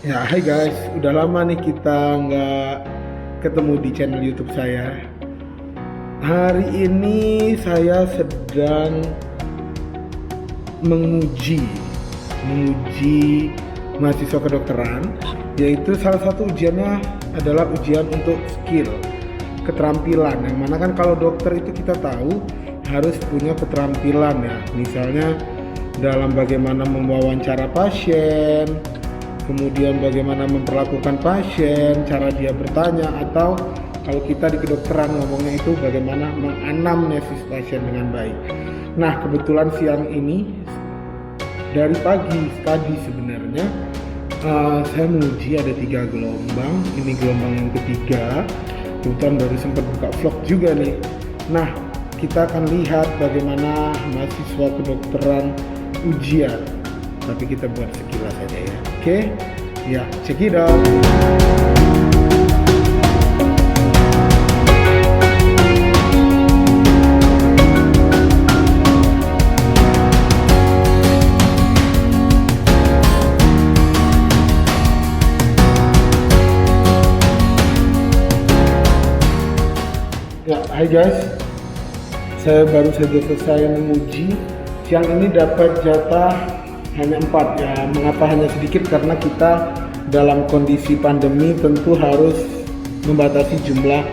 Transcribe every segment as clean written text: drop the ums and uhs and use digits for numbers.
Ya, hai guys, udah lama nih kita nggak ketemu di channel YouTube saya. Hari ini saya sedang menguji mahasiswa kedokteran, yaitu salah satu ujiannya adalah ujian untuk skill, keterampilan. Yang mana kan kalau dokter itu kita tahu harus punya keterampilan ya, misalnya dalam bagaimana mewawancara pasien, kemudian bagaimana memperlakukan pasien, cara dia bertanya, atau kalau kita di kedokteran ngomongnya itu bagaimana menganamnesis pasien dengan baik. Nah, kebetulan siang ini dari pagi tadi sebenarnya saya menguji ada 3 gelombang. Ini gelombang yang ketiga. Kebetulan baru sempat buka vlog juga nih. Nah, kita akan lihat bagaimana mahasiswa kedokteran ujian. Tapi kita buat sekilas saja ya. Oke? Ya, check it out. Ya, hai guys. Saya baru saja selesai menguji. Siang ini dapat jatah hanya 4 ya. Mengapa hanya sedikit? Karena kita dalam kondisi pandemi tentu harus membatasi jumlah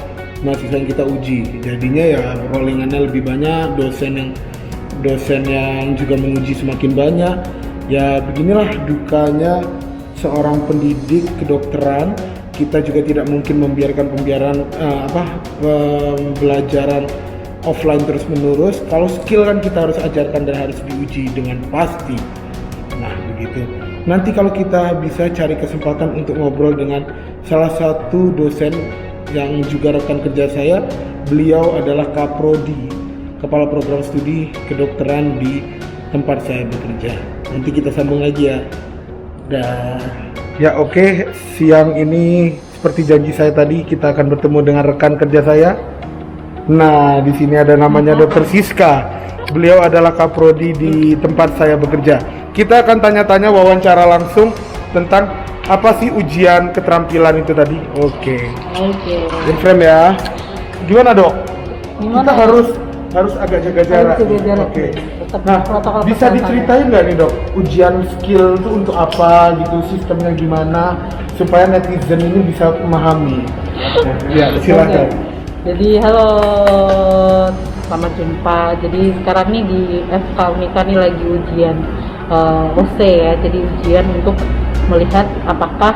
mahasiswa yang kita uji. Jadinya ya rollingannya lebih banyak, dosen yang juga menguji semakin banyak. Ya beginilah dukanya seorang pendidik kedokteran. Kita juga tidak mungkin membiarkan pembelajaran offline terus menerus. Kalau skill kan kita harus ajarkan dan harus diuji dengan pasti. Nah begitu. Nanti kalau kita bisa cari kesempatan untuk ngobrol dengan salah satu dosen yang juga rekan kerja saya, beliau adalah Kaprodi, Kepala Program Studi Kedokteran di tempat saya bekerja. Nanti kita sambung lagi ya. Ya oke, siang ini seperti janji saya tadi kita akan bertemu dengan rekan kerja saya. Nah, di sini ada namanya Dr. Siska. Beliau adalah Kaprodi di tempat saya bekerja. Kita akan tanya-tanya wawancara langsung tentang apa sih ujian keterampilan itu tadi. Oke. In frame ya. Gimana, Dok? Kita harus agak jaga jarak. Oke. Nah, bisa diceritain nggak nih, Dok, ujian skill itu untuk apa gitu, sistemnya gimana supaya netizen ini bisa memahami. Ya, silakan. Jadi halo, selamat jumpa. Jadi sekarang nih di FK Unika nih lagi ujian OC ya. Jadi ujian untuk melihat apakah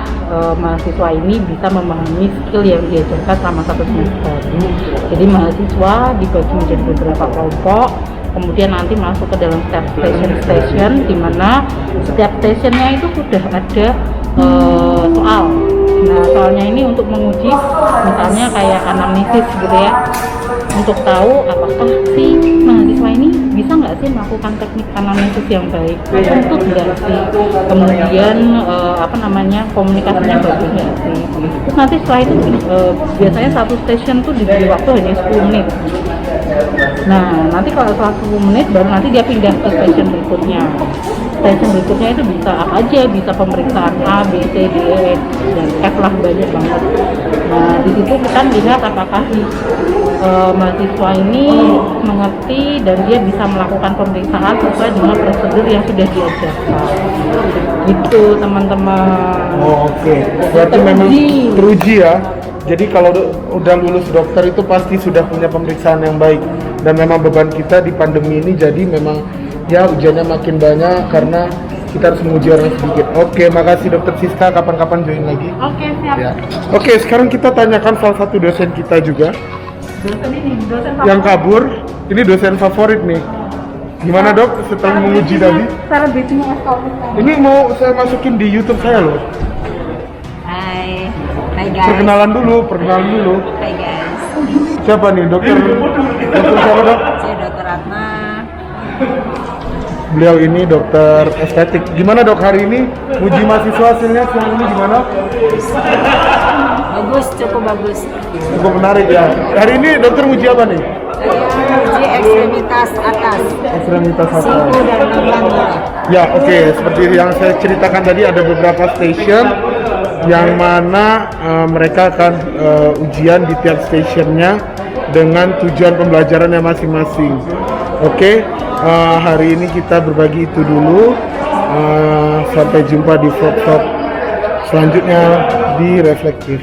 mahasiswa ini bisa memahami skill yang diajarkan selama 1 semester. Jadi mahasiswa dibagi menjadi beberapa kelompok. Kemudian nanti masuk ke dalam setiap station di mana setiap stationnya itu sudah ada soal. Nah, soalnya ini untuk menguji misalnya kayak anamnesis gitu ya, untuk tahu apakah si mahasiswa ini bisa nggak sih melakukan teknik anamnesis yang baik, untuk nggak sih, kemudian komunikasinya bagus nggak sih. Terus nanti setelah itu biasanya satu station tuh diberi waktu hanya 10 menit. Nah, nanti kalau setelah 10 menit baru nanti dia pindah ke station berikutnya. Station berikutnya itu bisa apa aja, bisa pemeriksaan A, B, C, D, E, dan F lah, banyak banget. Nah, di situ kita lihat apakah mahasiswa ini mengerti dan dia bisa melakukan pemeriksaan sesuai dengan prosedur yang sudah diajarkan. Gitu, teman-teman. Oh, oke. Berarti memang teruji ya. Jadi kalau udah lulus dokter itu pasti sudah punya pemeriksaan yang baik. Dan memang beban kita di pandemi ini jadi memang ya ujiannya makin banyak karena kita harus menguji orang sedikit. Oke, makasih Dokter Siska, kapan-kapan join lagi. Oke, siap. Ya. Oke, sekarang kita tanyakan salah satu dosen kita juga. Dosen favorit. Yang kabur, ini dosen favorit nih. Gimana Dok setelah menguji tadi? Cara briefing Ini mau saya masukin di YouTube saya loh. Hai guys. Perkenalan dulu. Hai guys. Siapa nih dokter siapa Dok? Saya Dr. Ratna. Beliau ini dokter estetik. Gimana Dok hari ini uji mahasiswa hasilnya siang ini gimana? Bagus, cukup bagus. Cukup menarik ya. Hari ini dokter uji apa nih? Saya uji ekstremitas atas. Ekstremitas atas. Siku dan lengan. Ya oke. Seperti yang saya ceritakan tadi ada beberapa station. yang mana mereka akan ujian di tiap stationnya dengan tujuan pembelajarannya masing-masing. Oke, hari ini kita berbagi itu dulu. Sampai jumpa di vlog selanjutnya di Reflektif.